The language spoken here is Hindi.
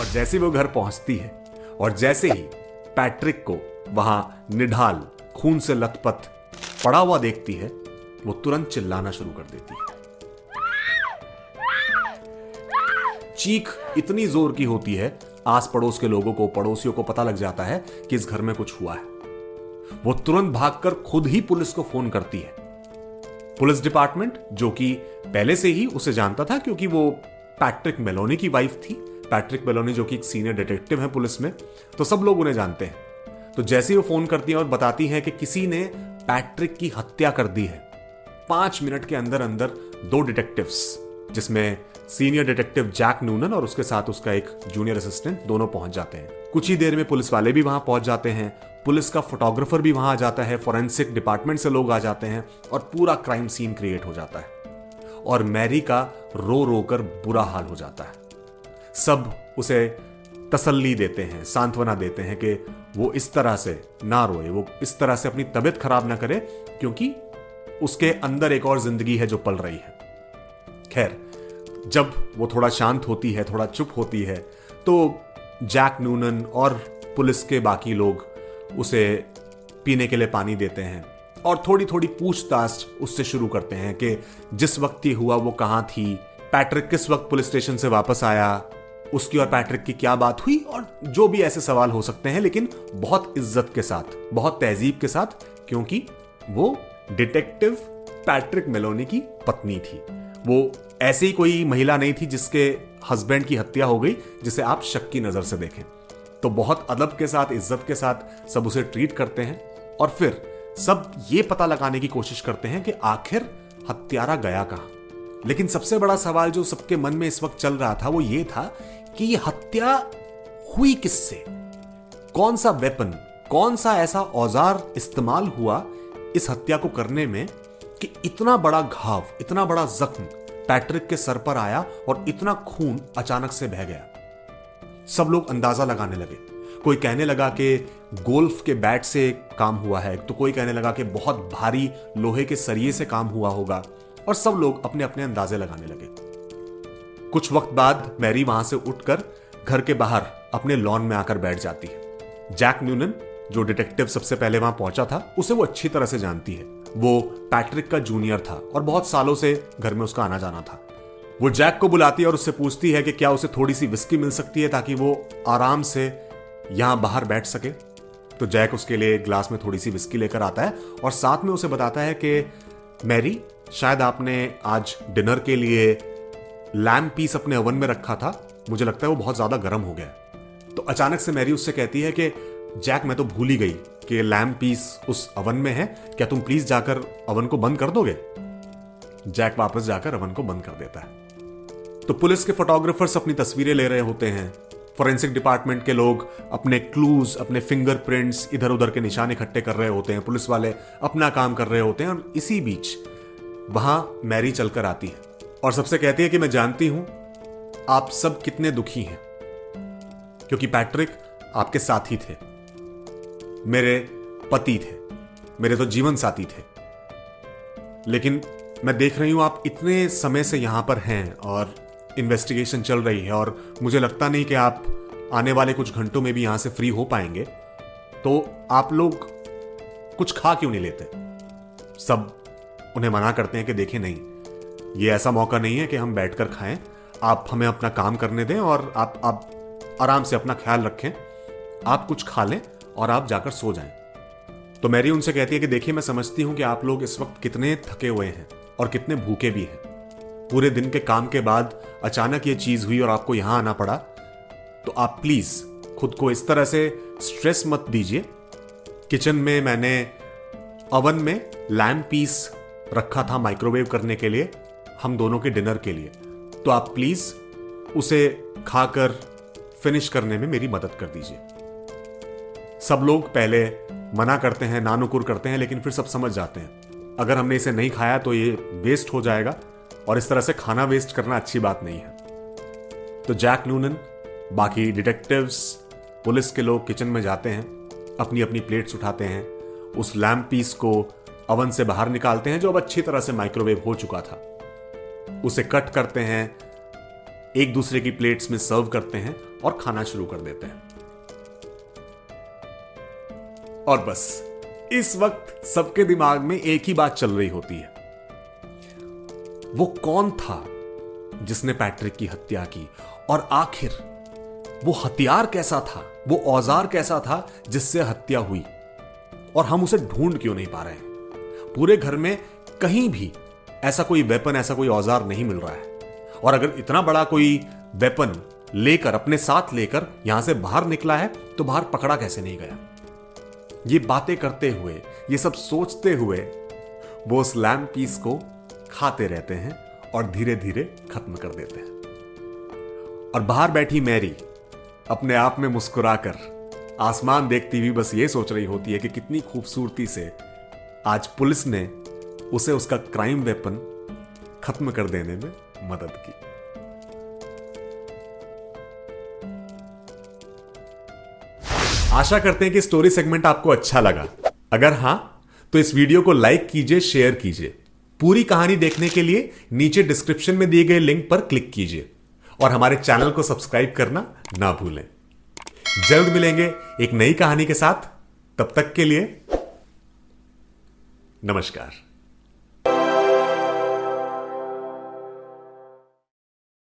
और जैसे वो घर पहुंचती है और जैसे ही पैट्रिक को वहां निढाल खून से लथपथ पड़ा हुआ देखती है, वो तुरंत चिल्लाना शुरू कर देती है। चीख इतनी जोर की होती है, आस पड़ोस के लोगों को, पड़ोसियों को पता लग जाता है कि इस घर में कुछ हुआ है। वो तुरंत भागकर खुद ही पुलिस को फोन करती है। पुलिस डिपार्टमेंट, जो कि पहले से ही उसे जानता था क्योंकि वो पैट्रिक मेलोनी की वाइफ थी, पैट्रिक मेलोनी जो कि एक सीनियर डिटेक्टिव है पुलिस में, तो सब लोग उन्हें जानते हैं। तो जैसे ही वो फोन करती है और बताती है कि किसी ने पैट्रिक की हत्या कर दी है, 5 मिनट के अंदर अंदर 2 डिटेक्टिव्स, जिसमें सीनियर डिटेक्टिव जैक नूनन और उसके साथ उसका एक जूनियर असिस्टेंट, दोनों पहुंच जाते हैं। कुछ ही देर में पुलिस वाले भी वहां पहुंच जाते हैं, पुलिस का फोटोग्राफर भी वहां आ जाता है, फोरेंसिक डिपार्टमेंट से लोग आ जाते हैं और पूरा क्राइम सीन क्रिएट हो जाता है। और मैरी का रो रो कर बुरा हाल हो जाता है। सब उसे तसल्ली देते हैं, सांत्वना देते हैं कि वो इस तरह से ना रोए, वो इस तरह से अपनी तबीयत खराब ना करे, क्योंकि उसके अंदर एक और जिंदगी है जो पल रही है। खैर, जब वो थोड़ा शांत होती है, थोड़ा चुप होती है, तो जैक नूनन और पुलिस के बाकी लोग उसे पीने के लिए पानी देते हैं और थोड़ी थोड़ी पूछताछ उससे शुरू करते हैं कि जिस वक्त ये हुआ वो कहां थी, पैट्रिक किस वक्त पुलिस स्टेशन से वापस आया, उसकी और पैट्रिक की क्या बात हुई, और जो भी ऐसे सवाल हो सकते हैं, लेकिन बहुत इज्जत के साथ, बहुत तहजीब के साथ, क्योंकि वो डिटेक्टिव पैट्रिक मेलोनी की पत्नी थी। वो ऐसी कोई महिला नहीं थी जिसके हस्बैंड की हत्या हो गई जिसे आप शक की नजर से देखें। तो बहुत अदब के साथ, इज्जत के साथ सब उसे ट्रीट करते हैं और फिर सब ये पता लगाने की कोशिश करते हैं कि आखिर हत्यारा गया कहां। लेकिन सबसे बड़ा सवाल जो सबके मन में इस वक्त चल रहा था वो ये था कि ये हत्या हुई किससे, कौन सा वेपन, कौन सा ऐसा औजार इस्तेमाल हुआ इस हत्या को करने में कि इतना बड़ा घाव, इतना बड़ा जख्म पैट्रिक के सर पर आया और इतना खून अचानक से बह गया। सब लोग अंदाजा लगाने लगे। कोई कहने लगा कि गोल्फ के बैट से काम हुआ है, तो कोई कहने लगा कि बहुत भारी लोहे के सरिये से काम हुआ होगा, और सब लोग अपने अपने अंदाजे लगाने लगे। कुछ वक्त बाद मैरी वहां से उठकर घर के बाहर अपने लॉन में आकर बैठ जाती है। जैक न्यूनन, जो डिटेक्टिव सबसे पहले वहां पहुंचा था, उसे वो अच्छी तरह से जानती है। वो पैट्रिक का जूनियर था और बहुत सालों से घर में उसका आना जाना था। वो जैक को बुलाती है और उससे पूछती है कि क्या उसे थोड़ी सी विस्की मिल सकती है ताकि वो आराम से यहां बाहर बैठ सके। तो जैक उसके लिए ग्लास में थोड़ी सी विस्की लेकर आता है और साथ में उसे बताता है कि मैरी, शायद आपने आज डिनर के लिए लैम्ब पीस अपने ओवन में रखा था, मुझे लगता है वो बहुत ज्यादा गर्म हो गया। तो अचानक से मैरी उससे कहती है कि जैक, मैं तो भूल ही गई कि लैम्ब पीस उस ओवन में है, क्या तुम प्लीज जाकर ओवन को बंद कर दोगे। जैक वापस जाकर ओवन को बंद कर देता है। तो पुलिस के फोटोग्राफर्स अपनी तस्वीरें ले रहे होते हैं, फोरेंसिक डिपार्टमेंट के लोग अपने क्लूज, अपने फिंगरप्रिंट्स, इधर उधर के निशान इकट्ठे कर रहे होते हैं, पुलिस वाले अपना काम कर रहे होते हैं, और इसी बीच वहां मैरी चलकर आती है और सबसे कहती है कि मैं जानती हूं आप सब कितने दुखी हैं, क्योंकि पैट्रिक आपके साथी थे, मेरे पति थे, मेरे तो जीवन साथी थे, लेकिन मैं देख रही हूं आप इतने समय से यहां पर हैं और इन्वेस्टिगेशन चल रही है और मुझे लगता नहीं कि आप आने वाले कुछ घंटों में भी यहां से फ्री हो पाएंगे, तो आप लोग कुछ खा क्यों नहीं लेते। सब उन्हें मना करते हैं कि देखें, नहीं, ये ऐसा मौका नहीं है कि हम बैठकर खाएं, आप हमें अपना काम करने दें और आप आराम से अपना ख्याल रखें, आप कुछ खा लें और आप जाकर सो जाएं। तो मैरी उनसे कहती है कि देखिए, मैं समझती हूं कि आप लोग इस वक्त कितने थके हुए हैं और कितने भूखे भी हैं। पूरे दिन के काम के बाद अचानक ये चीज हुई और आपको यहां आना पड़ा, तो आप प्लीज खुद को इस तरह से स्ट्रेस मत दीजिए। किचन में मैंने ओवन में लैम्ब पीस रखा था माइक्रोवेव करने के लिए, हम दोनों के डिनर के लिए, तो आप प्लीज उसे खाकर फिनिश करने में मेरी मदद कर दीजिए। सब लोग पहले मना करते हैं, नानुकुर करते हैं, लेकिन फिर सब समझ जाते हैं अगर हमने इसे नहीं खाया तो ये वेस्ट हो जाएगा और इस तरह से खाना वेस्ट करना अच्छी बात नहीं है। तो जैक नूनन, बाकी डिटेक्टिव्स, पुलिस के लोग किचन में जाते हैं, अपनी अपनी प्लेट्स उठाते हैं, उस लैम्ब पीस को ओवन से बाहर निकालते हैं जो अब अच्छी तरह से माइक्रोवेव हो चुका था, उसे कट करते हैं, एक दूसरे की प्लेट्स में सर्व करते हैं और खाना शुरू कर देते हैं। और बस इस वक्त सबके दिमाग में एक ही बात चल रही होती है, वो कौन था जिसने पैट्रिक की हत्या की, और आखिर वो हथियार कैसा था, वो औजार कैसा था जिससे हत्या हुई, और हम उसे ढूंढ क्यों नहीं पा रहे हैं। पूरे घर में कहीं भी ऐसा कोई वेपन, ऐसा कोई औजार नहीं मिल रहा है। और अगर इतना बड़ा कोई वेपन लेकर, अपने साथ लेकर यहां से बाहर निकला है, तो बाहर पकड़ा कैसे नहीं गया। ये बातें करते हुए, ये सब सोचते हुए वो उस लैम्प पीस को खाते रहते हैं और धीरे धीरे खत्म कर देते हैं। और बाहर बैठी मैरी अपने आप में मुस्कुराकर आसमान देखती हुई बस ये सोच रही होती है कि कितनी खूबसूरती से आज पुलिस ने उसे उसका क्राइम वेपन खत्म कर देने में मदद की। आशा करते हैं कि स्टोरी सेगमेंट आपको अच्छा लगा। अगर हां तो इस वीडियो को लाइक कीजिए, शेयर कीजिए। पूरी कहानी देखने के लिए नीचे डिस्क्रिप्शन में दिए गए लिंक पर क्लिक कीजिए और हमारे चैनल को सब्सक्राइब करना ना भूलें। जल्द मिलेंगे एक नई कहानी के साथ। तब तक के लिए नमस्कार।